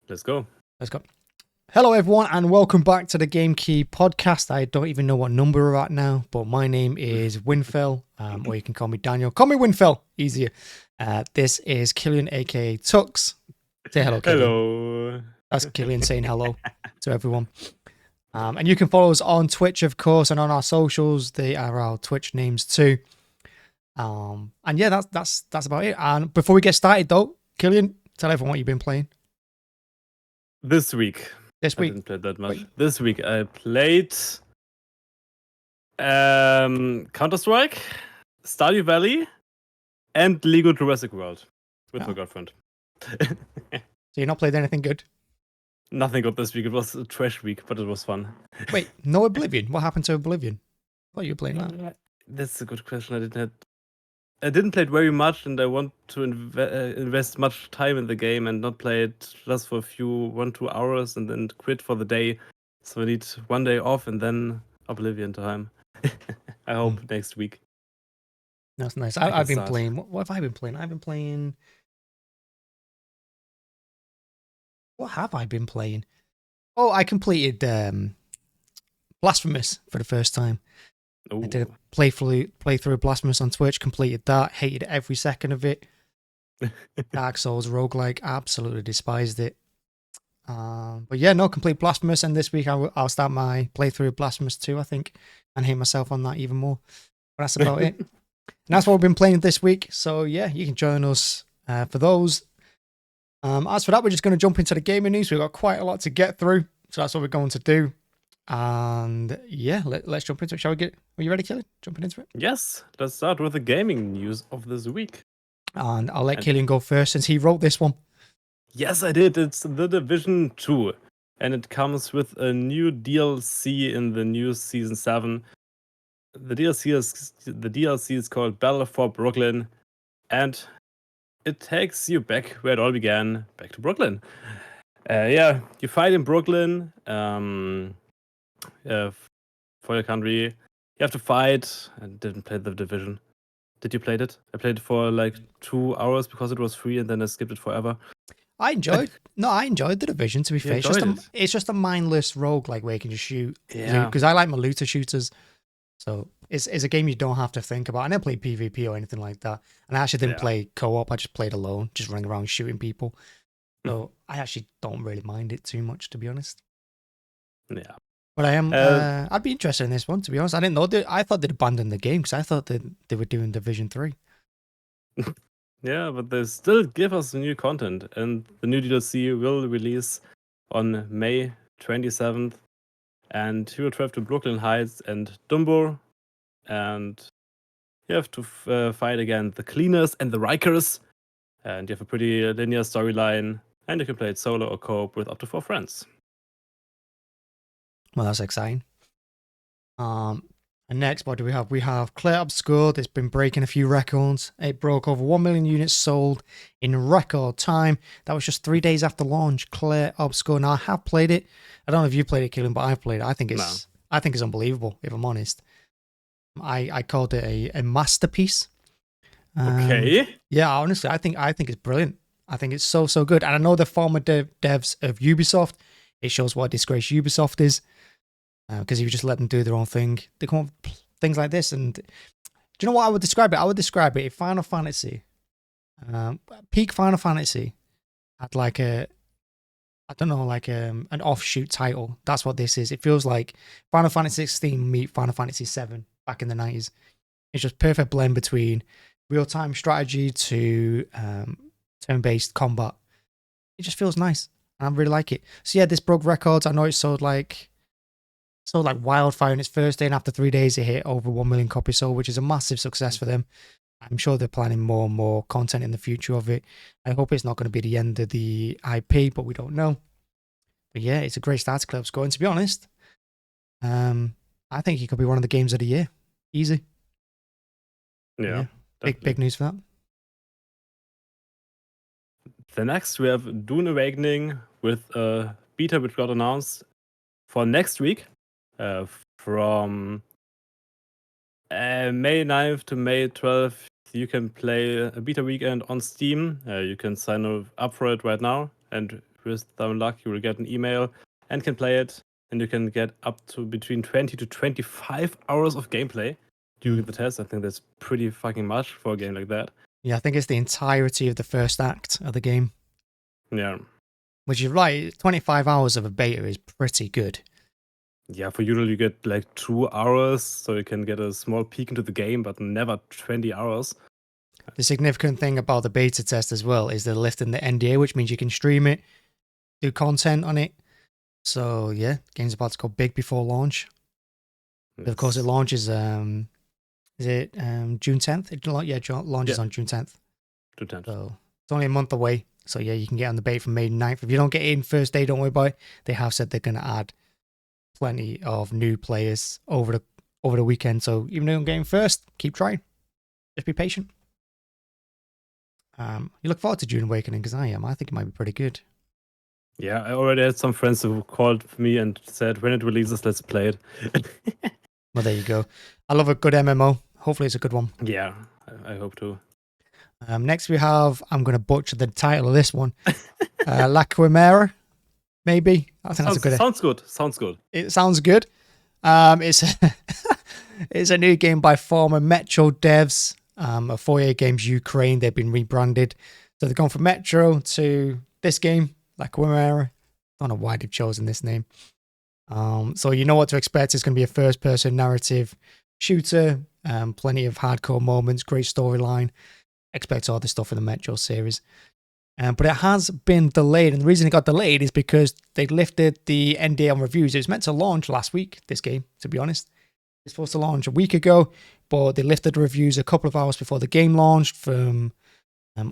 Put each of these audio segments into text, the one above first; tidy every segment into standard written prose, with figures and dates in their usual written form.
Let's go. Let's go. Hello, everyone, and welcome back to the Game Key podcast. I don't even know what number we're at now, but my name is Winfell, or you can call me Daniel. Call me Winfell, easier. This is Killian, aka Tux. Say hello, Killian. Hello. That's Killian saying hello to everyone. And you can follow us on Twitch, of course, and on our socials. They are our Twitch names too. And yeah, that's about it. And before we get started, though, Killian, tell everyone what you've been playing This week. this I week. didn't play that much. Wait. This week I played Counter-Strike, Stardew Valley, and Lego Jurassic World with my girlfriend. So you've not played anything good? Nothing good this week. It was a trash week, but it was fun. Wait, no Oblivion. What happened to Oblivion? I thought you were playing that. That's a good question. I didn't play it very much, and I want to invest much time in the game and not play it just for a few 1-2 hours and then quit for the day. So I need one day off and then Oblivion time. I hope next week. That's nice. I can I've been start. playing. What have I been playing? I've been playing. What have I been playing? Oh, I completed Blasphemous for the first time. Ooh. I did a playthrough of Blasphemous on Twitch, completed that, hated every second of it. Dark Souls roguelike, absolutely despised it. But yeah, no, complete Blasphemous, and this week I'll start my playthrough of Blasphemous 2, I think, and hate myself on that even more. But that's about it. And that's what we've been playing this week. So yeah, you can join us for those. As for that, we're just going to jump into the gaming news. We've got quite a lot to get through, so that's what we're going to do. And yeah, let's jump into it. Shall we get? Are you ready, Killian? Jumping into it. Yes, let's start with the gaming news of this week. And I'll let Killian go first since he wrote this one. Yes, I did. It's The Division 2, and it comes with a new DLC in the new Season 7. The DLC is called Battle for Brooklyn, and it takes you back where it all began, back to Brooklyn. Yeah, you fight in Brooklyn for your country. You have to fight. I didn't play The Division. Did you play it? I played it for like 2 hours because it was free, and then I skipped it forever. I enjoyed The Division, to be fair. enjoyed It's just a mindless roguelike where you can just shoot. Yeah. Because I like my looter shooters. So it's a game you don't have to think about. I never played PvP or anything like that. And I actually didn't play co-op. I just played alone, just running around shooting people. So I actually don't really mind it too much, to be honest. Yeah. But I am. I'd be interested in this one, to be honest. I didn't know. I thought they'd abandoned the game because I thought that they were doing Division 3. Yeah, but they still give us new content, and the new DLC will release on May 27th. And you will travel to Brooklyn Heights and Dumbo, and you have to fight against the Cleaners and the Rikers. And you have a pretty linear storyline, and you can play it solo or co-op with up to 4 friends. Well, that's exciting. And next, what do we have? We have Clair Obscur. It's been breaking a few records. It broke over 1 million units sold in record time. That was just 3 days after launch. Clair Obscur. Now I have played it. I don't know if you played it, Killian, but I've played it. I think it's unbelievable, if I'm honest. I called it a masterpiece. Okay. Yeah, honestly, I think it's brilliant. I think it's so good. And I know the former devs of Ubisoft. It shows what a disgrace Ubisoft is. Because if you just let them do their own thing, they come up with things like this. And do you know what I would describe it? I would describe it if Final Fantasy, peak Final Fantasy, had like an offshoot title. That's what this is. It feels like Final Fantasy 16 meet Final Fantasy 7 back in the 90s. It's just perfect blend between real-time strategy to turn-based combat. It just feels nice. And I really like it. So yeah, this broke records. I know it sold like wildfire in its first day, and after 3 days it hit over 1 million copies sold, which is a massive success for them. I'm sure they're planning more and more content in the future of it. I hope it's not going to be the end of the IP, but we don't know. But yeah, it's a great start to Clair Obscur, and to be honest, I think it could be one of the games of the year. Easy. Yeah. Big news for that. The next, we have Dune Awakening with a beta which got announced for next week. From May 9th to May 12th, you can play a beta weekend on Steam. You can sign up for it right now. And with some luck, you will get an email and can play it. And you can get up to between 20 to 25 hours of gameplay during the test. I think that's pretty fucking much for a game like that. Yeah, I think it's the entirety of the first act of the game. Yeah. Which is right, 25 hours of a beta is pretty good. Yeah, for usually you get like 2 hours, so you can get a small peek into the game, but never 20 hours. The significant thing about the beta test as well is they're lifting the NDA, which means you can stream it, do content on it. So yeah, game's about to go big before launch. But of course, it launches. Is it June 10th? It launches on June 10th. June 10th. So it's only a month away. So yeah, you can get on the beta from May 9th. If you don't get in first day, don't worry about it. They have said they're going to add plenty of new players over the weekend. So even though you don't get in first, keep trying. Just be patient. You look forward to Dune Awakening because I am. I think it might be pretty good. Yeah, I already had some friends who called me and said, when it releases, let's play it. Well, there you go. I love a good MMO. Hopefully it's a good one. Yeah, I hope to. Next we have, I'm going to butcher the title of this one. La Quimera, maybe. I think that's a good. Sounds good. Sounds good. It sounds good. It's it's a new game by former Metro devs. A 4A Games Ukraine. They've been rebranded. So they've gone from Metro to this game, La Quimera. Don't know why they've chosen this name. So you know what to expect. It's going to be a first-person narrative shooter. Plenty of hardcore moments, great storyline. Expect all the stuff in the Metro series. But it has been delayed, and the reason it got delayed is because they lifted the NDA on reviews. It was meant to launch last week, this game, to be honest. It's supposed to launch a week ago, but they lifted the reviews a couple of hours before the game launched from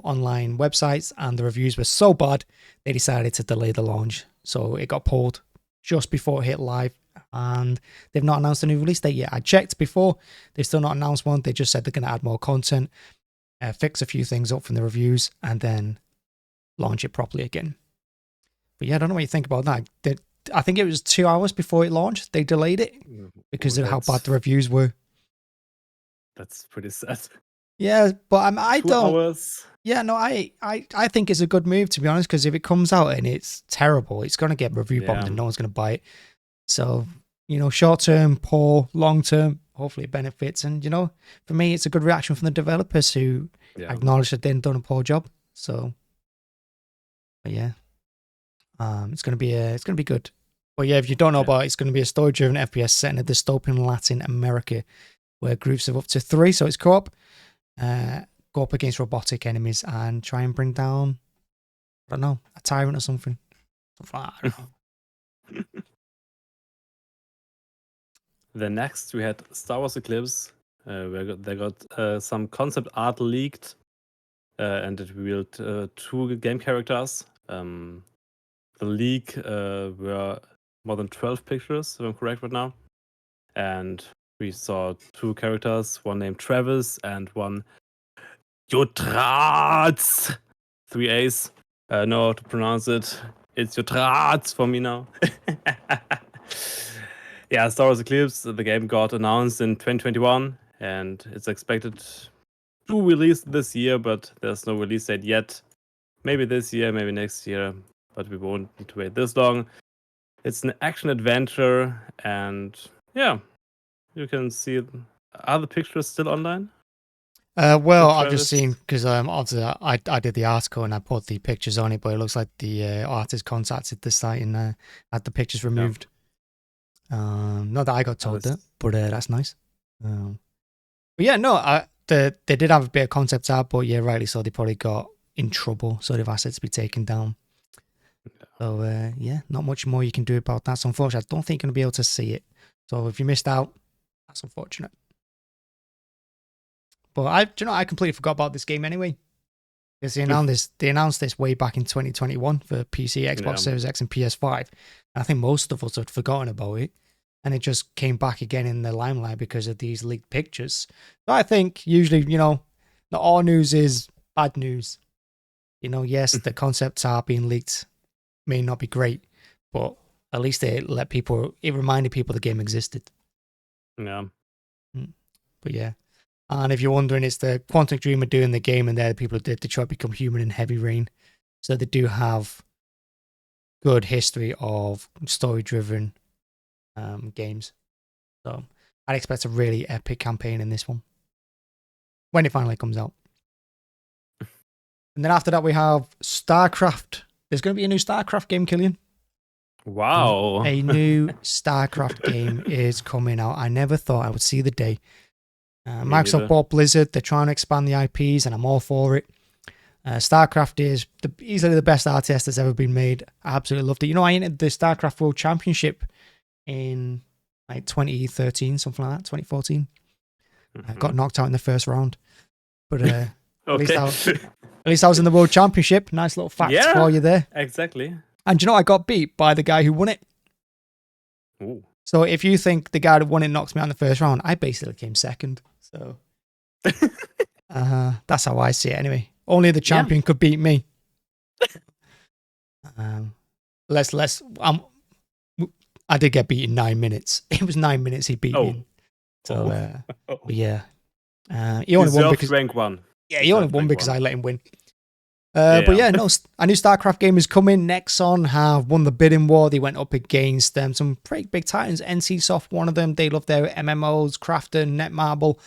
online websites, and the reviews were so bad, they decided to delay the launch. So it got pulled just before it hit live, and they've not announced a new release date yet. I checked before, they've still not announced one. They just said they're going to add more content, fix a few things up from the reviews, and then launch it properly again. But yeah, I don't know what you think about that. I think it was 2 hours before it launched. They delayed it because of how bad the reviews were. That's pretty sad. Yeah, but I 2 don't. hours. Yeah, no, I think it's a good move, to be honest, because if it comes out and it's terrible, it's going to get review bombed and no one's going to buy it. So, short term, poor, long term, hopefully it benefits. And, for me, it's a good reaction from the developers who acknowledge that they've done a poor job. So, but yeah, it's going to be good. But yeah, if you don't know about it, it's going to be a story-driven FPS set in a dystopian Latin America where groups of up to 3, so it's co-op, go up against robotic enemies and try and bring down, I don't know, a tyrant or something. I don't know. Then next we had Star Wars Eclipse. They got some concept art leaked, and it revealed 2 game characters. The leak were more than 12 pictures, if I'm correct right now. And we saw 2 characters, one named Travis and one Jotrats. 3 A's. Know how to pronounce it. It's Jotrats for me now. Yeah, Star Wars Eclipse, the game got announced in 2021, and it's expected to release this year, but there's no release date yet. Maybe this year, maybe next year, but we won't need to wait this long. It's an action adventure, and yeah, you can see. Are the pictures still online? Well, I've just seen, because obviously I did the article and I put the pictures on it, but it looks like the artist contacted the site and had the pictures removed. Not that I got told that, but that's nice. But yeah, no, they did have a bit of concept art, but yeah, rightly so, they probably got in trouble, so they've asked it to be taken down. So yeah, not much more you can do about that. So unfortunately, I don't think you're going to be able to see it. So if you missed out, that's unfortunate. But I completely forgot about this game anyway. Because they announced this way back in 2021 for PC, Xbox Series X, and PS5. And I think most of us had forgotten about it. And it just came back again in the limelight because of these leaked pictures. So I think usually, not all news is bad news. Yes, the concepts are being leaked. May not be great, but at least it reminded people the game existed. Yeah. But yeah. And if you're wondering, it's the Quantic Dream are doing the game, and they're the people who did Detroit Become Human and Heavy Rain. So they do have good history of story-driven games. So I'd expect a really epic campaign in this one when it finally comes out. And then after that, we have StarCraft. There's going to be a new StarCraft game, Killian. Wow. A new StarCraft game is coming out. I never thought I would see the day. Microsoft neither. bought Blizzard. They're trying to expand the IPs, and I'm all for it. StarCraft is easily the best RTS that's ever been made. I absolutely loved it. You know, I entered the StarCraft World Championship in like 2013, something like that, 2014. I got knocked out in the first round. But Okay. at least I was in the World Championship. Nice little fact for you there. Exactly. And you know, I got beat by the guy who won it. Ooh. So if you think the guy that won it knocks me out in the first round, I basically came second. So that's how I see it anyway. Only the champion could beat me. I did get beat in 9 minutes. It was 9 minutes he beat me. So yeah. He only won because rank 1. Yeah, he only won because I let him win. But yeah, no, a new StarCraft game is coming. Nexon have won the bidding war. They went up against some pretty big titans. NCSoft, one of them. They love their MMOs, Crafton, Netmarble.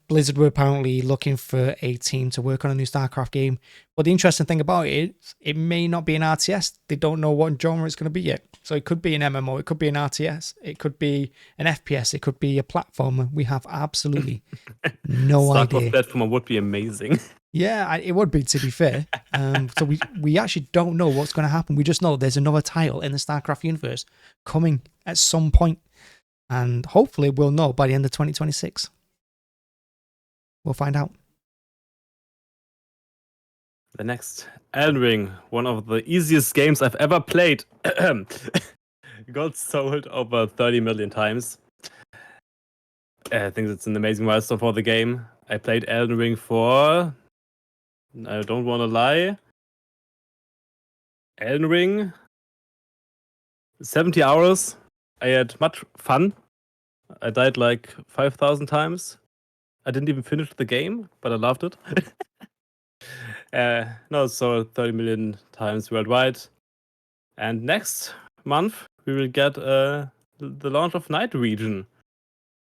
Blizzard were apparently looking for a team to work on a new StarCraft game. But the interesting thing about it is it may not be an RTS. They don't know what genre it's going to be yet. So it could be an MMO. It could be an RTS. It could be an FPS. It could be a platformer. We have absolutely no idea. StarCraft platformer would be amazing. Yeah, it would be, to be fair. So we actually don't know what's going to happen. We just know there's another title in the StarCraft universe coming at some point. And hopefully we'll know by the end of 2026. We'll find out. The next, Elden Ring, one of the easiest games I've ever played. Got sold over 30 million times. I think it's an amazing milestone for the game. I played Elden Ring for, I don't want to lie, Elden Ring, 70 hours. I had much fun. I died like 5,000 times. I didn't even finish the game, but I loved it. No, so 30 million times worldwide. And next month, we will get the launch of Night Region,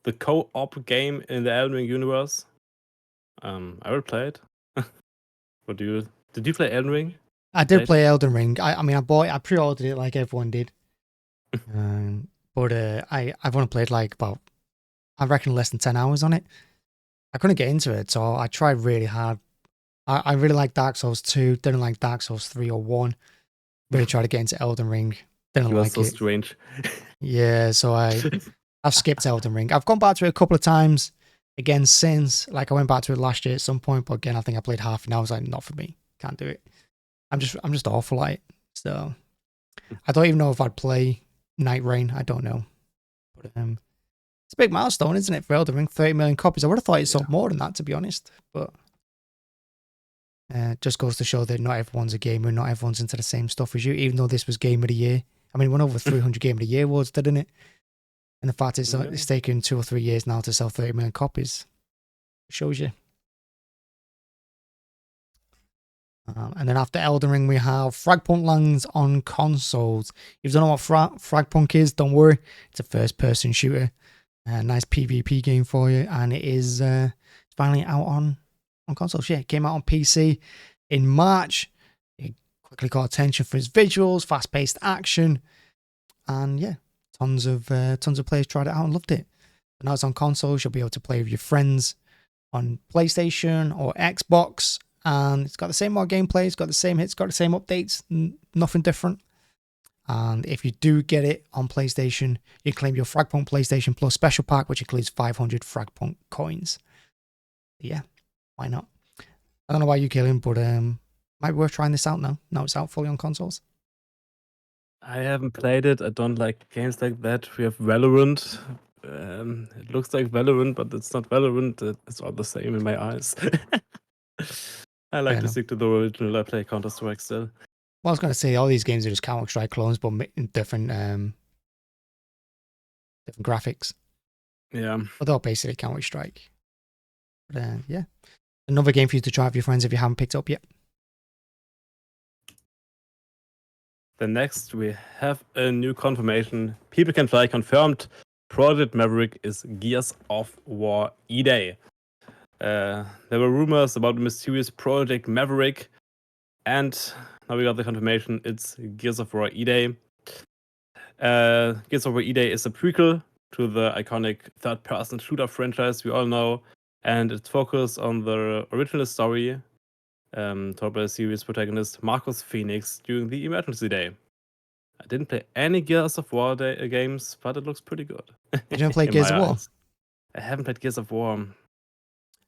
the co-op game in the Elden Ring universe. I will play it. Did you play Elden Ring? I did play Elden Ring. I pre-ordered it like everyone did. But I've only played like about, I reckon, less than 10 hours on it. I couldn't get into it, so I tried really hard. I really like Dark Souls 2, didn't like Dark Souls 3 or 1. Really tried to get into Elden Ring, didn't like so it. Strange. Yeah, so I've skipped Elden Ring. I've gone back to it a couple of times again since. Like I went back to it last year at some point, but again I think I played half an hour. I was like, not for me, can't do it. I'm just awful at it. So I don't even know if I'd play Night Rain. I don't know. But it's a big milestone, isn't it, for Elden Ring? 30 million copies. I would have thought it sold more than that, to be honest. But just goes to show that not everyone's a gamer, not everyone's into the same stuff as you, even though this was Game of the Year. I mean, it went over 300 Game of the Year awards, didn't it? And the fact it's taken 2 or 3 years now to sell 30 million copies. It shows you. And then after Elden Ring, we have FragPunk lands on consoles. If you don't know what FragPunk is, don't worry. It's a first-person shooter. A nice PvP game for you. And it is finally out on consoles. Yeah, it came out on PC in March. It quickly got attention for its visuals, fast-paced action. And yeah, tons of players tried it out and loved it. And now it's on consoles. You'll be able to play with your friends on PlayStation or Xbox. And it's got the same mod gameplay, it's got the same hits, got the same updates, nothing different. And if you do get it on PlayStation, you claim your FragPunk PlayStation Plus special pack, which includes 500 FragPunk coins. Yeah, why not? I don't know about you, Killian, but might be worth trying this out now. Now it's out fully on consoles. I haven't played it. I don't like games like that. We have Valorant. It looks like Valorant, but it's not Valorant. It's all the same in my eyes. I like to stick to the original. I play Counter-Strike still. Well, I was going to say, all these games are just Counter-Strike clones, but in different graphics. Yeah. But they're basically Counter-Strike. But yeah. Another game for you to try with your friends if you haven't picked it up yet. Then next we have a new confirmation. People can fly confirmed. Project Maverick is Gears of War E-Day. There were rumors about the mysterious Project Maverick, and now we got the confirmation. It's Gears of War E-Day. Gears of War E-Day is a prequel to the iconic third-person shooter franchise we all know, and it's focused on the original story told by the series protagonist Marcus Phoenix during the Emergency Day. I didn't play any Gears of War games, but it looks pretty good. You didn't play in Gears my of War? eyes. I haven't played Gears of War.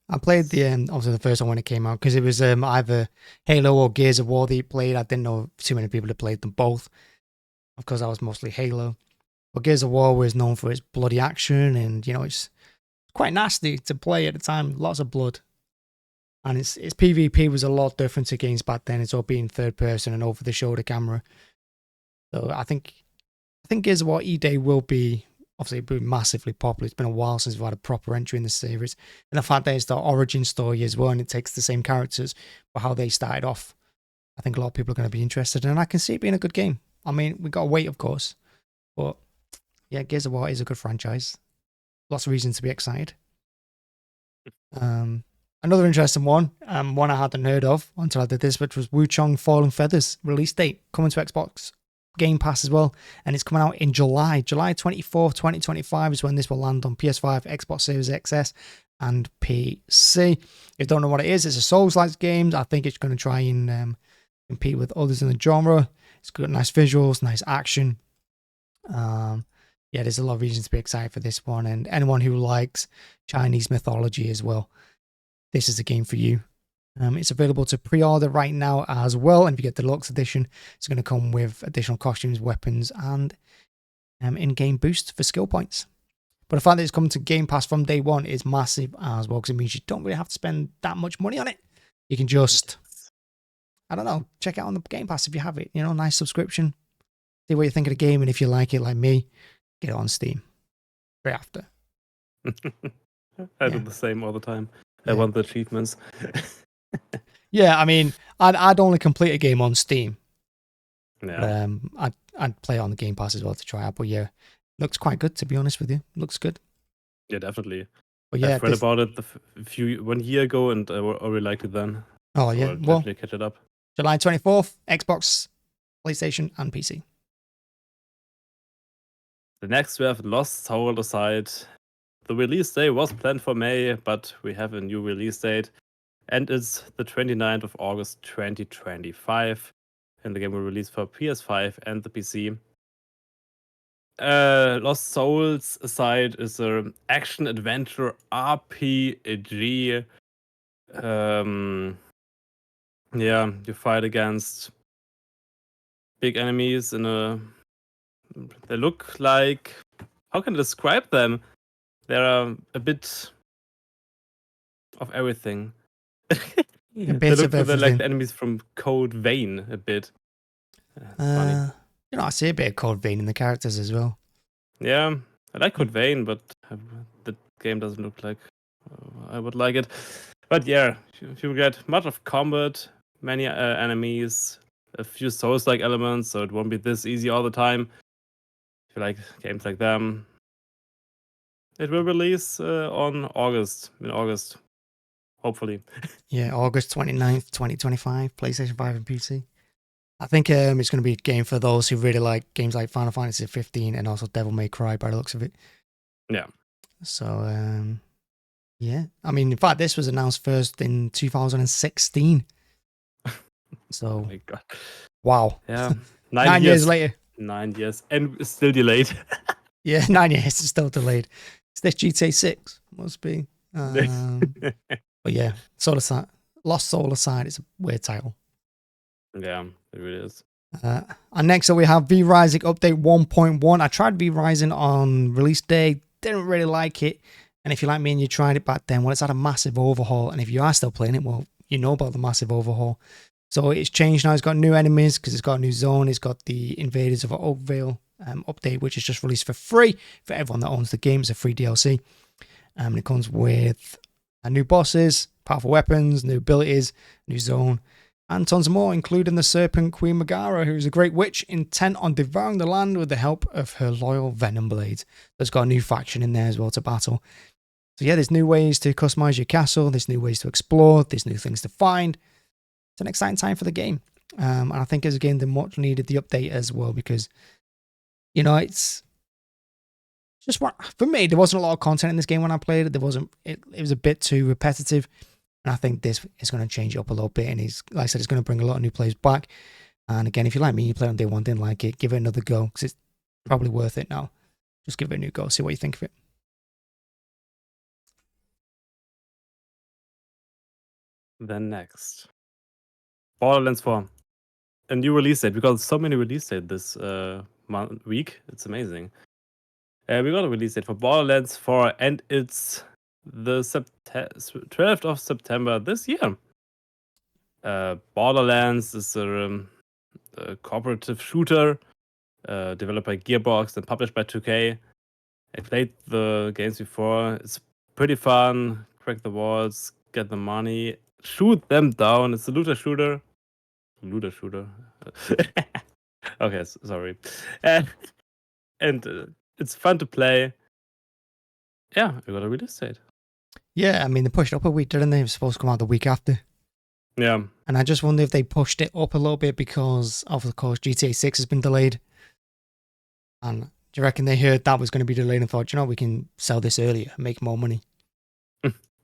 I played the obviously the first one when it came out because it was either Halo or Gears of War that you played. I didn't know too many people had played them both. Of course, I was mostly Halo. But Gears of War was known for its bloody action, and you know it's quite nasty to play at the time. Lots of blood, and its PvP was a lot different to games back then. It's all being third person and over the shoulder camera. So I think Gears of War E-Day will be obviously massively popular. It's been a while since we've had a proper entry in the series, and the fact that it's the origin story as well, and it takes the same characters but how they started off. I think a lot of people are going to be interested, and I can see it being a good game. I mean, we got to wait, of course, but yeah, Gears of War is a good franchise. Lots of reasons to be excited. Another interesting one I hadn't heard of until I did this, which was Wuchang Fallen Feathers release date coming to Xbox Game Pass as well, and it's coming out in July 24th, 2025 is when this will land on PS5, Xbox Series XS, and PC. If you don't know what it is, it's a Souls-like game. I think it's going to try and compete with others in the genre. It's got nice visuals, nice action. Yeah, there's a lot of reasons to be excited for this one, and anyone who likes Chinese mythology as well, this is a game for you. It's available to pre-order right now as well, and if you get the deluxe edition, it's going to come with additional costumes, weapons, and in-game boost for skill points. But the fact that it's coming to Game Pass from day one is massive as well, because it means you don't really have to spend that much money on it. You can just, I don't know, check it out on the Game Pass if you have it. You know, nice subscription. See what you think of the game, and if you like it like me, get it on Steam. Right after. I do the same all the time. I want the achievements. Yeah, I mean, I'd only complete a game on Steam. Yeah. But, I'd play it on the Game Pass as well to try out. But yeah, looks quite good, to be honest with you. Looks good. Yeah, definitely. But yeah, I've read about it 1 year ago, and I already liked it then. Oh so yeah, I'll well, definitely catch it up. July 24th, Xbox, PlayStation, and PC. The next we have Lost Soul Aside. The release date was planned for May, but we have a new release date, and it's the 29th of August 2025. And the game will release for PS5 and the PC. Lost Souls Aside is an action adventure RPG. Yeah, you fight against big enemies in a. They look like. How can I describe them? They're a bit of everything. A bit of They're like everything. the enemies from Code Vein a bit. Funny. You know, I see a bit of Code Vein in the characters as well. Yeah, I like Code Vein, but the game doesn't look like I would like it. But yeah, you get much of combat, many enemies, a few Souls-like elements, so it won't be this easy all the time. If you like games like them, it will release in August, hopefully. Yeah, August 29th, 2025, PlayStation 5 and PC. I think it's going to be a game for those who really like games like Final Fantasy 15 and also Devil May Cry by the looks of it. Yeah. So, yeah. I mean, in fact, this was announced first in 2016. So, Oh my God. Wow. Yeah. 9 years later. 9 years. And it's still delayed. Yeah, 9 years. It's still delayed. It's this GTA 6. Must be. But yeah, Lost Soul Aside. It's a weird title. Yeah, it really is. And next up we have V-Rising Update 1.1. I tried V-Rising on release day. Didn't really like it. And if you like me and you tried it back then, well, it's had a massive overhaul. And if you are still playing it, well, you know about the massive overhaul. So it's changed now. It's got new enemies because it's got a new zone. It's got the Invaders of Oakville update, which is just released for free for everyone that owns the game. It's a free DLC. And it comes with new bosses, powerful weapons, new abilities, new zone. And tons more, including the serpent Queen Megara, who is a great witch intent on devouring the land with the help of her loyal venom blades. There's got a new faction in there as well to battle. So yeah, there's new ways to customize your castle, there's new ways to explore, there's new things to find. It's an exciting time for the game. And I think as a game, they much needed the update as well, because, you know, it's just what, for me, there wasn't a lot of content in this game when I played it. It was a bit too repetitive. And I think this is going to change it up a little bit. And like I said, it's going to bring a lot of new players back. And again, if you like me, you play on day one, didn't like it, give it another go, because it's probably worth it now. Just give it a new go, see what you think of it. Then next, Borderlands 4. A new release date. We got so many release dates this week. It's amazing. We got a release date for Borderlands 4, and it's the 12th of September this year. Borderlands is a cooperative shooter developed by Gearbox and published by 2K. I played the games before. It's pretty fun. Crack the walls, get the money, shoot them down. It's a looter shooter. Okay, sorry. And it's fun to play. Yeah, we got a release date. Yeah, I mean, they pushed it up a week, didn't they? It was supposed to come out the week after. Yeah. And I just wonder if they pushed it up a little bit because, of course, GTA 6 has been delayed. And do you reckon they heard that was going to be delayed and thought, you know, we can sell this earlier and make more money?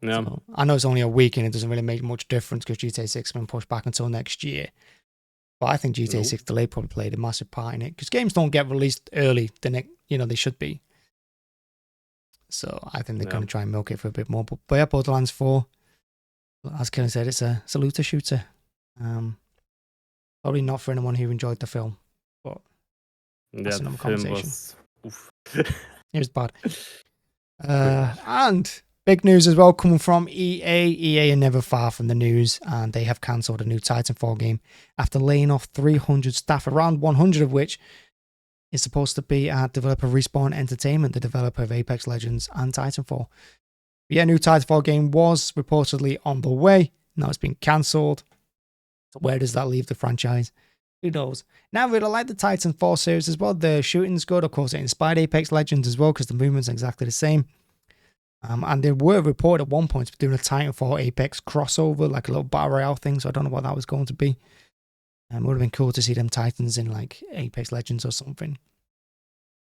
Yeah. So, I know it's only a week and it doesn't really make much difference because GTA 6 has been pushed back until next year. But I think GTA 6 delay probably played a massive part in it because games don't get released early they should be. So I think they're going to try and milk it for a bit more. But yeah, Borderlands 4, as Kevin said, it's a looter shooter. Probably not for anyone who enjoyed the film, but that's another conversation. It was bad. And big news as well coming from EA. EA are never far from the news, and they have cancelled a new Titanfall game after laying off 300 staff, around 100 of which is supposed to be at developer Respawn Entertainment, the developer of Apex Legends and Titanfall. But yeah, new Titanfall game was reportedly on the way. Now it's been cancelled. So where does that leave the franchise? Who knows? Now, I really like the Titanfall series as well. The shooting's good. Of course, it inspired Apex Legends as well because the movement's exactly the same. And they were reported at one point to be doing a Titanfall Apex crossover, like a little battle royale thing. So I don't know what that was going to be. It would have been cool to see them Titans in like Apex Legends or something.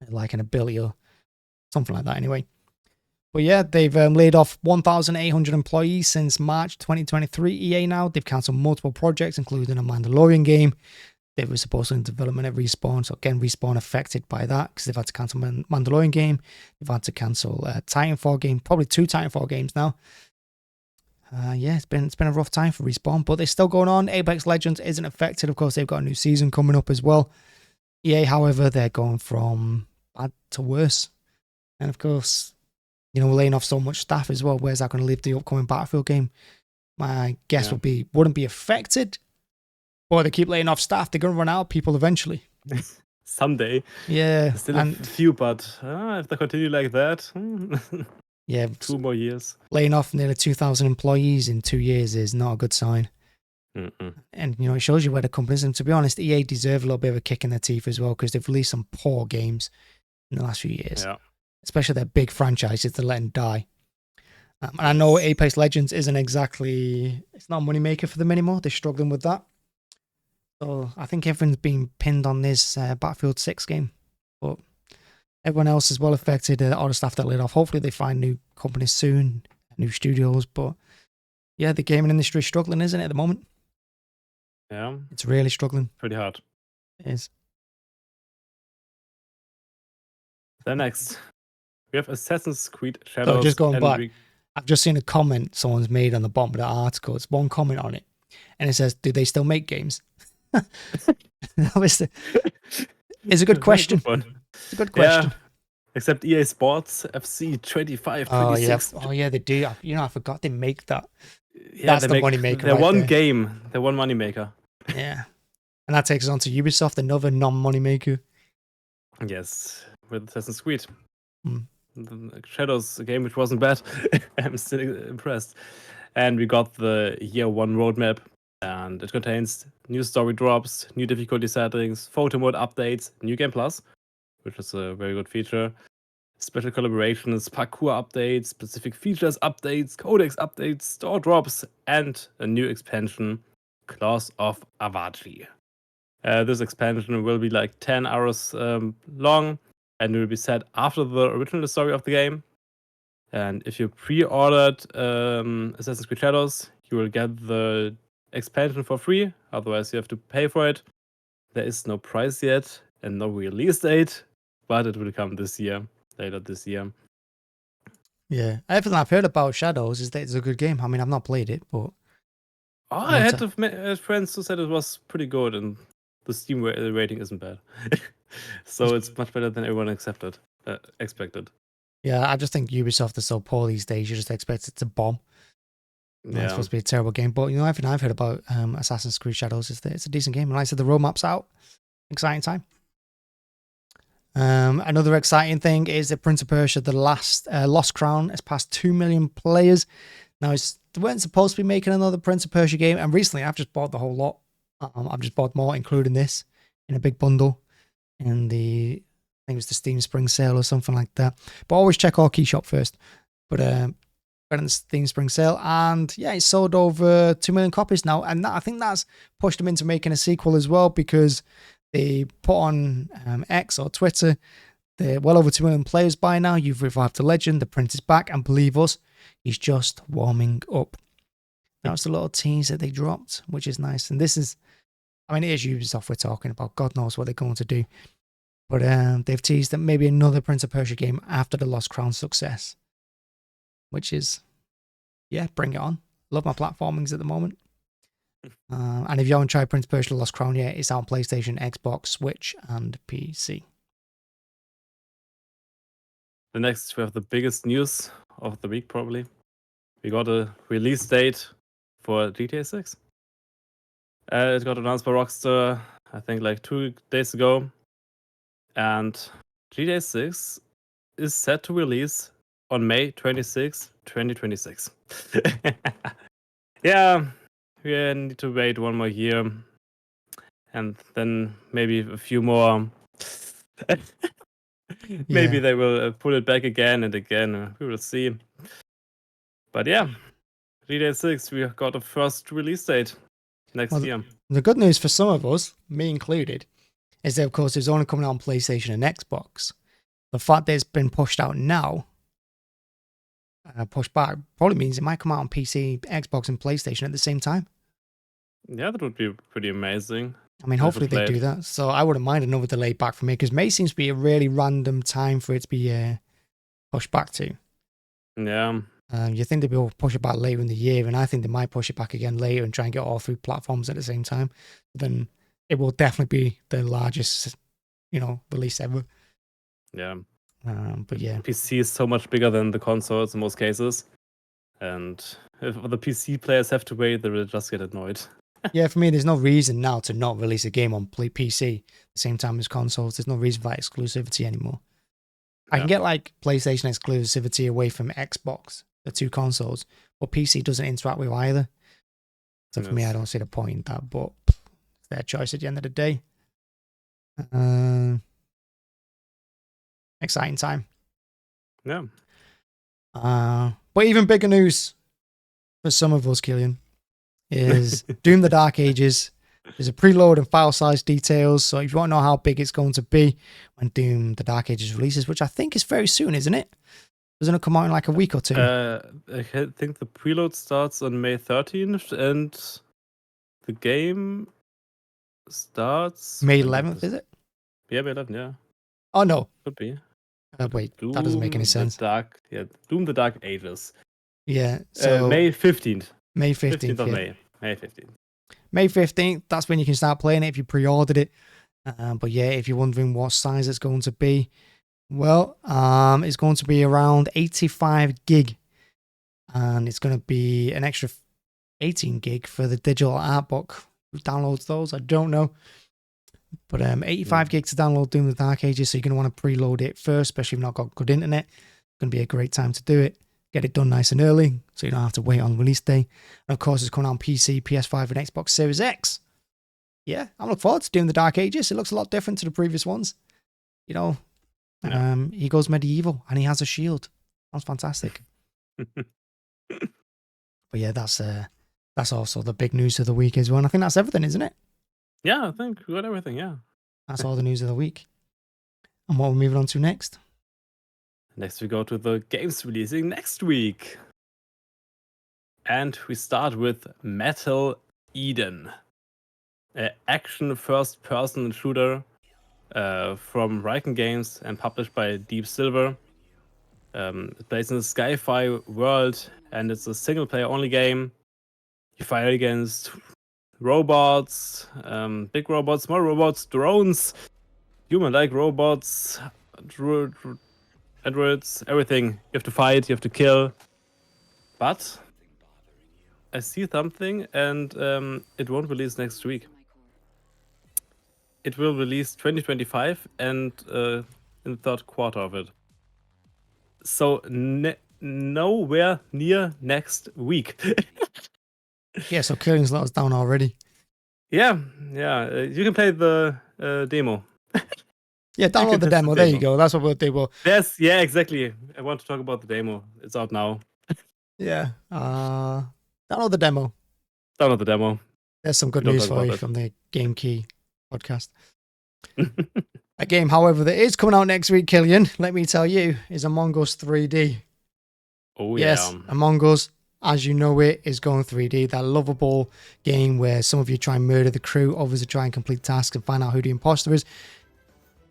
Like an ability or something like that anyway. But yeah, they've laid off 1,800 employees since March 2023. EA now, they've cancelled multiple projects, including a Mandalorian game. They were supposed to in development at Respawn. So again, Respawn affected by that because they've had to cancel Mandalorian game. They've had to cancel Titanfall game, probably 2 Titanfall games now. Yeah, it's been a rough time for Respawn, but they're still going on. Apex Legends isn't affected. Of course, they've got a new season coming up as well. EA, however, they're going from bad to worse. And of course, we're laying off so much staff as well. Where's that going to leave the upcoming Battlefield game? My guess wouldn't be affected. But they keep laying off staff. They're going to run out of people eventually. Someday. Yeah. Still a few, but if they continue like that, yeah, 2 more years. Laying off nearly 2,000 employees in 2 years is not a good sign. Mm-mm. And, it shows you where the company is. And to be honest, EA deserve a little bit of a kick in their teeth as well because they've released some poor games in the last few years. Yeah. Especially their big franchises to let them die. And I know Apex Legends isn't exactly, it's not a moneymaker for them anymore. They're struggling with that. So I think everyone's been pinned on this Battlefield 6 game. But everyone else is well affected. All the staff that laid off. Hopefully they find new companies soon, new studios. But yeah, the gaming industry is struggling, isn't it, at the moment? Yeah. It's really struggling. Pretty hard. It is. Then next, we have Assassin's Creed Shadows. So just going back, I've just seen a comment someone's made on the bottom of the article. It's one comment on it. And it says, do they still make games? It's a good question. It's a good question. Yeah. Except EA Sports FC 25, 26. Oh yeah, they do. I forgot they make that. Yeah, that's the money maker. They're one game. They're one money maker. Yeah, and that takes us on to Ubisoft, another non-money maker. Yes, with Assassin's Creed. The Shadows game, which wasn't bad. I'm still impressed. And we got the year 1 roadmap. And it contains new story drops, new difficulty settings, photo mode updates, new game plus, which is a very good feature, special collaborations, parkour updates, specific features updates, codex updates, store drops, and a new expansion, Claws of Avaji. This expansion will be like 10 hours long and will be set after the original story of the game. And if you pre-ordered Assassin's Creed Shadows, you will get the expansion for free. Otherwise, you have to pay for it. There is no price yet and no release date, but it will come this year, later this year. Yeah, everything I've heard about Shadows is that it's a good game. I mean, I've not played it, but I had friends who said it was pretty good, and the Steam rating isn't bad. So it's much better than everyone expected. Yeah, I just think Ubisoft is so poor these days. You just expect it to bomb. Yeah. It's supposed to be a terrible game, but everything I've heard about Assassin's Creed Shadows is that it's a decent game. And like I said, the roadmap's out. Exciting time. Another exciting thing is that Prince of Persia: The Lost Crown has passed 2 million players. Now, they weren't supposed to be making another Prince of Persia game, and recently I've just bought the whole lot. I've just bought more, including this, in a big bundle. In the, I think it was the Steam Spring Sale or something like that. But always check our key shop first. But in the Steam Spring Sale, and yeah, it's sold over 2 million copies now, and I think that's pushed them into making a sequel as well, because they put on X or Twitter, they're well over 2 million players by now. You've revived the legend. The prince is back, and believe us, he's just warming up. That was the little tease that they dropped, which is nice. And this is, I mean, it is Ubisoft we're talking about. God knows what they're going to do. But they've teased that maybe another Prince of Persia game after the Lost Crown success, which is, yeah, bring it on. Love my platformings at the moment. And if you haven't tried Prince of Persia: The Lost Crown yet, it's out on PlayStation, Xbox, Switch, and PC. The next, we have the biggest news of the week, probably. We got a release date for GTA 6. It got announced by Rockstar, I think, like 2 days ago. And GTA 6 is set to release on May 26, 2026. Yeah, we need to wait 1 more year. And then maybe a few more. Maybe they will pull it back again and again. We will see. But yeah, GTA 6, we got a first release date next year. The good news for some of us, me included, is that, of course, it's only coming out on PlayStation and Xbox. The fact that it's been pushed out now, pushed back, probably means it might come out on PC, Xbox, and PlayStation at the same time. Yeah, that would be pretty amazing. I mean, hopefully they do that. So I wouldn't mind another delay back for me, because May seems to be a really random time for it to be pushed back to. Yeah. You think they'll push it back later in the year, and I think they might push it back again later and try and get all 3 platforms at the same time. Then it will definitely be the largest, release ever. Yeah. But yeah, PC is so much bigger than the consoles in most cases, and if the PC players have to wait, they will just get annoyed. Yeah, for me, there's no reason now to not release a game on PC at the same time as consoles. There's no reason for that exclusivity anymore. I can get like PlayStation exclusivity away from Xbox, the 2 consoles, but PC doesn't interact with either. So for me, I don't see the point in that, but it's their choice at the end of the day. Exciting time. Yeah. But even bigger news for some of us, Killian, is Doom the Dark Ages. There's a preload and file size details, so if you want to know how big it's going to be when Doom the Dark Ages releases, which I think is very soon, isn't it? Doesn't it come out in like a week or 2? I think the preload starts on May 13th, and the game starts... May 11th, is it? Yeah, May 11th, yeah. Oh, no. Could be. Wait, that doesn't make any sense. Doom the Dark Ages. Yeah, so... May 15th. May 15th, 15th of yeah. May. May 15th. May 15th, that's when you can start playing it if you pre-ordered it. But yeah, if you're wondering what size it's going to be, well, it's going to be around 85 gig. And it's going to be an extra 18 gig for the digital art book. Who downloads those? I don't know. But 85 gig to download Doom the Dark Ages, so you're going to want to preload it first, especially if you've not got good internet. It's going to be a great time to do it. get it done nice and early, so you don't have to wait on release day. And of course, it's coming out on PC, PS5, and Xbox Series X. Yeah, I'm looking forward to doing the Dark Ages. It looks a lot different to the previous ones. You know, he goes medieval and he has a shield. That's fantastic. But yeah, that's also the big news of the week as well. And I think that's everything, isn't it? Yeah, I think we got everything. Yeah. That's all the news of the week. And what we're moving on to next? Next, we go to the games releasing next week. And we start with Metal Eden, an action first-person shooter from FragPunk Games and published by Deep Silver. It plays in a sci-fi world, and it's a single-player only game. You fight against robots, big robots, small robots, drones, human-like robots, androids, everything. You have to fight, you have to kill. But I see something, and it won't release next week. It will release 2025 and in the third quarter of it. So nowhere near next week. Yeah, so Killing's let us down already. Yeah. You can play the demo. Yeah, download the demo. There you go. That's what we'll do. Yes, yeah, exactly. I want to talk about the demo. It's out now. Yeah. Download the demo. Download the demo. There's some good news for you from the Game Key podcast. A game, however, that is coming out next week, Killian, let me tell you, is Among Us 3D. Oh, yes, yeah. Among Us, as you know it, is going 3D. That lovable game where some of you try and murder the crew, others are trying to complete tasks and find out who the imposter is.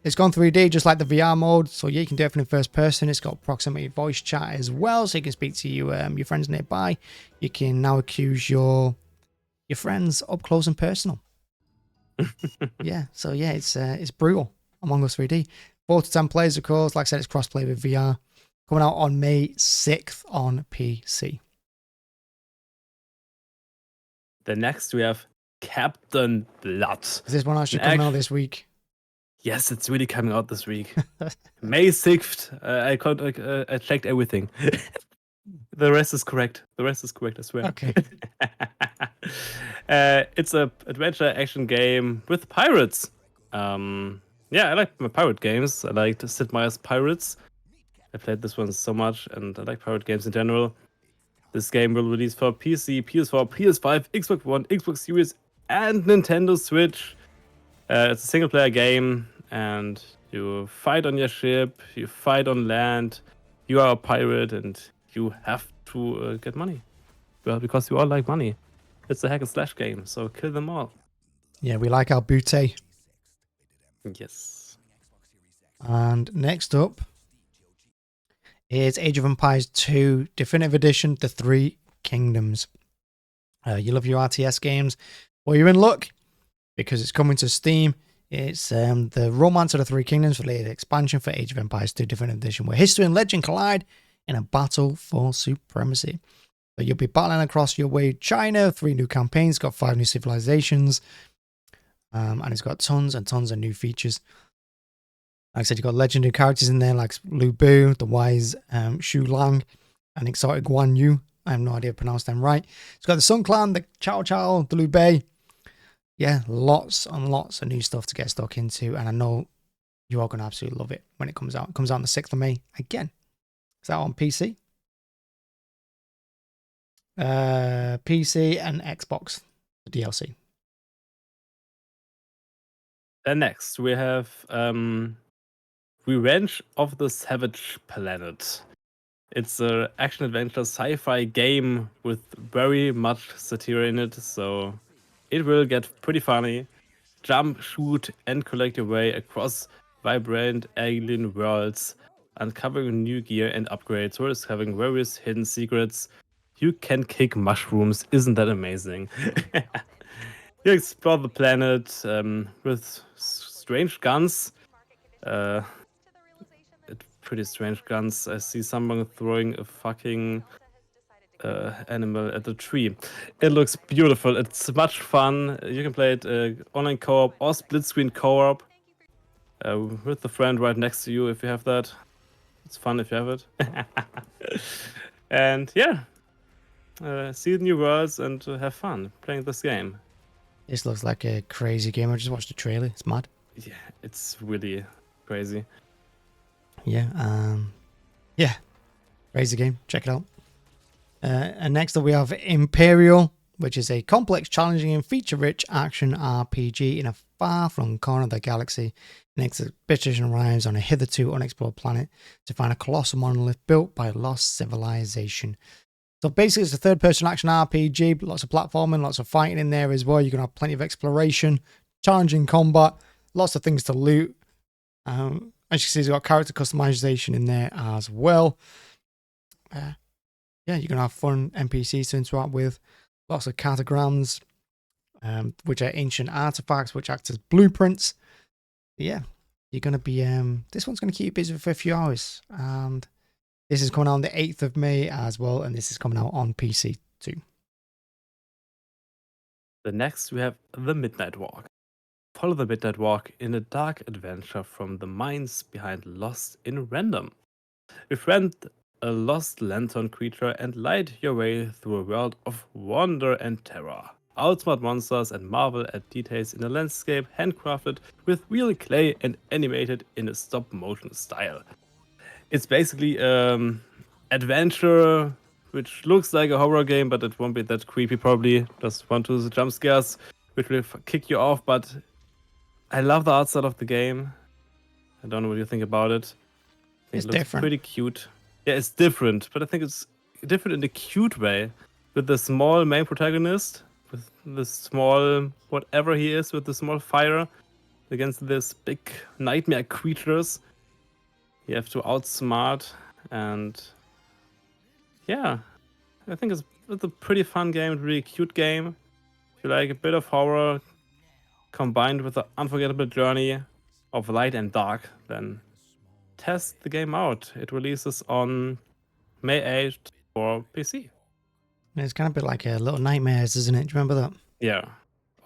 It's gone 3D, just like the VR mode, so yeah, you can do it in first person. It's got proximity voice chat as well, so you can speak to your friends nearby. You can now accuse your friends up close and personal. Yeah, so yeah, it's brutal. Among Us 3D. 4 to 10 players, of course. Like I said, it's cross-play with VR. Coming out on May 6th on PC. The next we have Captain Blood. Is this one actually coming out this week? Yes, it's really coming out this week. May 6th. I checked everything. The rest is correct. I swear. Okay. It's a adventure action game with pirates. Yeah, I like my pirate games. I liked Sid Meier's Pirates. I played this one so much, and I like pirate games in general. This game will release for PC, PS4, PS5, Xbox One, Xbox Series, and Nintendo Switch. It's a single-player game, and you fight on your ship, you fight on land, you are a pirate, and you have to get money. Well, because you all like money. It's a hack and slash game, so kill them all. Yeah, we like our booty. Yes. And next up is Age of Empires 2 Definitive Edition, The Three Kingdoms. You love your RTS games? Well, you're in luck because it's coming to Steam. It's the Romance of the Three Kingdoms related expansion for Age of Empires 2 Definitive Edition, where history and legend collide in a battle for supremacy. So you'll be battling across your way China, 3 new campaigns, got 5 new civilizations, and it's got tons and tons of new features. Like I said, you've got legendary characters in there like Lu Bu, the wise Shu Lang, and exotic Guan Yu. I have no idea to pronounce them right. It's got the Sun Clan, the Cao Cao, the Liu Bei. Yeah, lots and lots of new stuff to get stuck into, and I know you are going to absolutely love it when it comes out. It comes out on the 6th of May again. Is that on PC? PC and Xbox, the DLC. Then next we have Revenge of the Savage Planet. It's an action-adventure sci-fi game with very much satire in it, so it will get pretty funny. Jump, shoot, and collect your way across vibrant alien worlds, uncovering new gear and upgrades, or discovering various hidden secrets. You can kick mushrooms. Isn't that amazing? You explore the planet with strange guns. Pretty strange guns. I see someone throwing a fucking animal at the tree. It looks beautiful. It's much fun. You can play it online co-op or split screen co-op with the friend right next to you if you have that. It's fun if you have it. And yeah, see the new worlds and have fun playing this game. This looks like a crazy game. I just watched the trailer. It's mad. Yeah, it's really crazy. Yeah, yeah, crazy game. Check it out. And next up we have Imperial, which is a complex, challenging, and feature-rich action RPG in a far-flung corner of the galaxy. An expedition arrives on a hitherto unexplored planet to find a colossal monolith built by a lost civilization. So basically, it's a third-person action RPG, but lots of platforming, lots of fighting in there as well. You're going to have plenty of exploration, challenging combat, lots of things to loot. As you can see, it's got character customization in there as well. Yeah, you're going to have fun NPCs to interact with. Lots of catagrams, which are ancient artifacts, which act as blueprints. Yeah, you're going to be... this one's going to keep you busy for a few hours. And this is coming out on the 8th of May as well, and this is coming out on PC too. The next, we have The Midnight Walk. Follow the Midnight Walk in a dark adventure from the minds behind Lost in Random. Befriend a lost lantern creature and light your way through a world of wonder and terror. Outsmart monsters and marvel at details in a landscape handcrafted with real clay and animated in a stop-motion style. It's basically adventure, which looks like a horror game, but it won't be that creepy probably. Just one, two jump scares, which will kick you off, but I love the art style of the game. I don't know what you think about it. I think It's it looks different. pretty cute. Yeah, it's different, but I think it's different in a cute way. With the small main protagonist, with the small whatever he is, with the small fire against this big nightmare creatures. You have to outsmart, and yeah, I think it's a pretty fun game, really cute game. If you like a bit of horror combined with the unforgettable journey of light and dark, then test the game out. It releases on May 8th for PC. It's kind of a bit like a Little Nightmares, isn't it? Do you remember that? Yeah.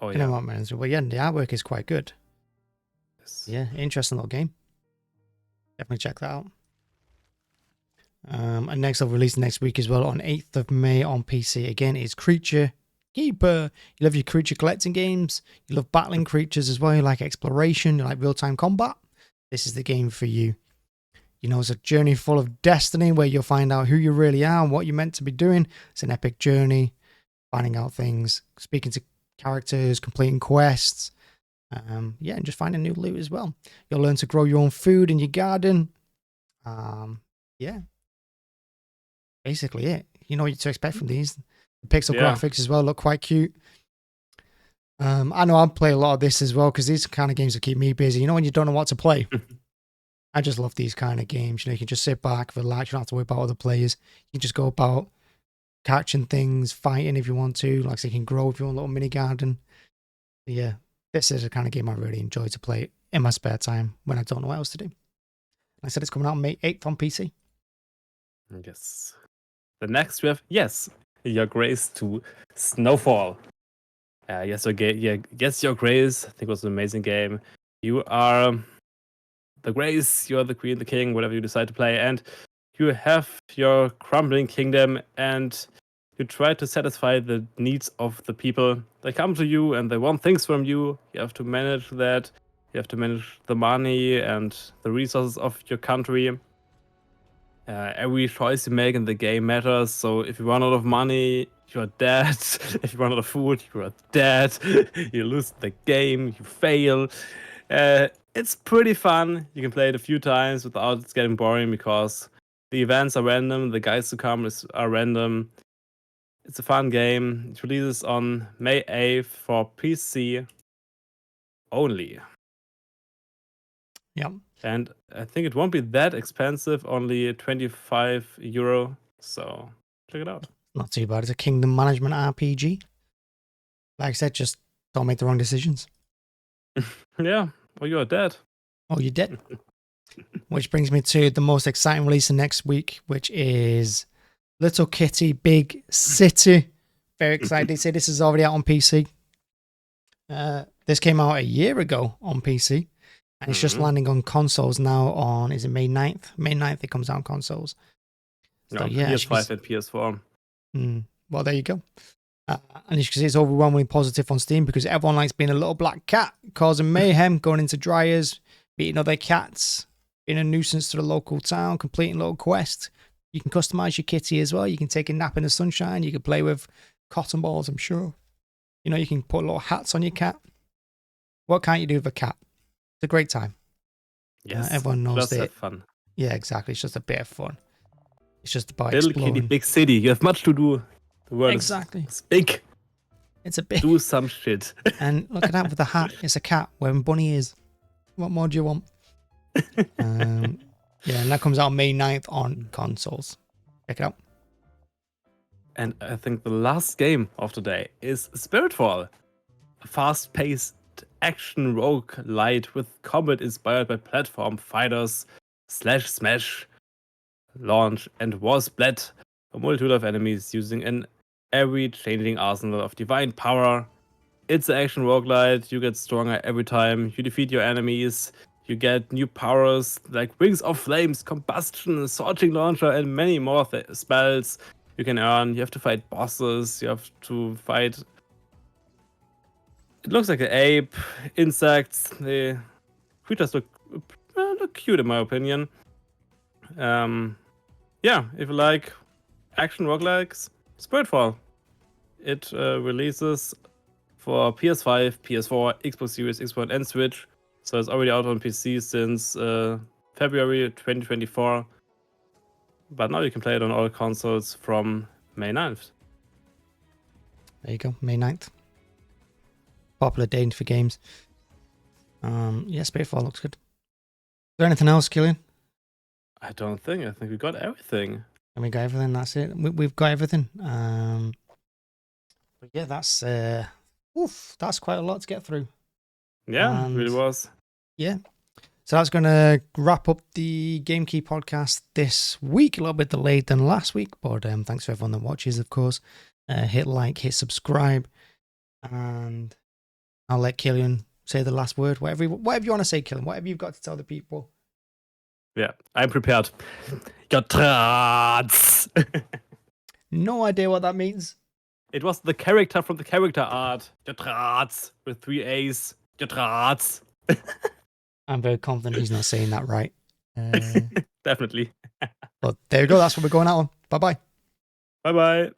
Oh You know yeah. what, man? Well, yeah, the artwork is quite good. Yes. Yeah, interesting little game. Definitely check that out. And next up, released next week as well on 8th of May on PC. Again, is Creature Keeper. You love your creature collecting games. You love battling creatures as well. You like exploration. You like real-time combat. This is the game for you. You know, it's a journey full of destiny where you'll find out who you really are and what you're meant to be doing. It's an epic journey, finding out things, speaking to characters, completing quests. Yeah, and just finding new loot as well. You'll learn to grow your own food in your garden. Yeah. Basically it. You know what to expect from these. The pixel graphics as well look quite cute. I know I'll play a lot of this as well because these kind of games will keep me busy. You know when you don't know what to play? I just love these kind of games. You know, you can just sit back, relax. You don't have to worry about other players. You can just go about catching things, fighting if you want to. Like, so you can grow if you want a little mini garden. Yeah, this is the kind of game I really enjoy to play in my spare time when I don't know what else to do. Like I said, it's coming out May 8th on PC. Yes. The next we have, yes, Your Grace to Snowfall. Yes, Your Grace, I think it was an amazing game. You are the Grace, you are the Queen, the King, whatever you decide to play, and you have your crumbling kingdom, and you try to satisfy the needs of the people. They come to you and they want things from you. You have to manage that. You have to manage the money and the resources of your country. Every choice you make in the game matters. So if you run out of money, you're dead. If you run out of food, you're dead. You lose the game, you fail. It's pretty fun. You can play it a few times without it getting boring because the events are random, the guys to come are random. It's a fun game. It releases on May 8th for PC only. Yep. And I think it won't be that expensive, only €25. So check it out. Not too bad. It's a kingdom management RPG. Like I said, just don't make the wrong decisions. Yeah, or you're dead. Oh, you're dead. Which brings me to the most exciting release of next week, which is Little Kitty Big City. Very excited to say this is already out on PC. This came out a year ago on PC. And it's just landing on consoles now on, is it May 9th? May 9th it comes out on consoles. So No, yeah, PS5 and PS4. Well, there you go. And as you can see, it's overwhelmingly positive on Steam because everyone likes being a little black cat, causing mayhem, going into dryers, beating other cats, being a nuisance to the local town, completing little quests. You can customize your kitty as well. You can take a nap in the sunshine. You can play with cotton balls, I'm sure. You know, you can put little hats on your cat. What can't you do with a cat? It's a great time. Yes, everyone knows just that. have fun. Yeah, exactly. It's just a bit of fun. It's just about Little exploring. kitty, big city. You have much to do. The world Exactly. is big. It's a bit. Do some shit. And look at that with the hat. It's a cat wearing bunny ears. What more do you want? Yeah, and that comes out May 9th on consoles. Check it out. And I think the last game of the day is Spiritfall, a fast-paced action roguelite with combat inspired by platform fighters, slash smash, launch, and war splat, a multitude of enemies using an ever-changing arsenal of divine power. It's an action roguelite. You get stronger every time you defeat your enemies. You get new powers like Wings of Flames, Combustion, Sorting Launcher, and many more spells you can earn. You have to fight bosses. You have to fight. It looks like an ape, insects. The creatures look cute in my opinion. Yeah, if you like action roguelikes, Spiritfall. It releases for PS5, PS4, Xbox Series, Xbox One, and Switch. So it's already out on PC since February 2024. But now you can play it on all consoles from May 9th. There you go, May 9th. Popular date for games. Yeah, Spiritfall looks good. Is there anything else, Killian? I don't think. I think we got everything. And we got everything. That's it. We've got everything. But yeah, that's quite a lot to get through. Yeah, it really was. Yeah. So that's going to wrap up the Game Key podcast this week. A little bit delayed than last week, but thanks for everyone that watches, of course. Hit like, hit subscribe, and I'll let Killian say the last word. Whatever you want to say, Killian. Whatever you've got to tell the people. Yeah, I'm prepared. Your trance. No idea what that means. It was the character from the character art. Your trance with 3 A's. Your trance. I'm very confident he's not saying that right. Definitely. But there you go. That's what we're going out on. Bye-bye. Bye-bye.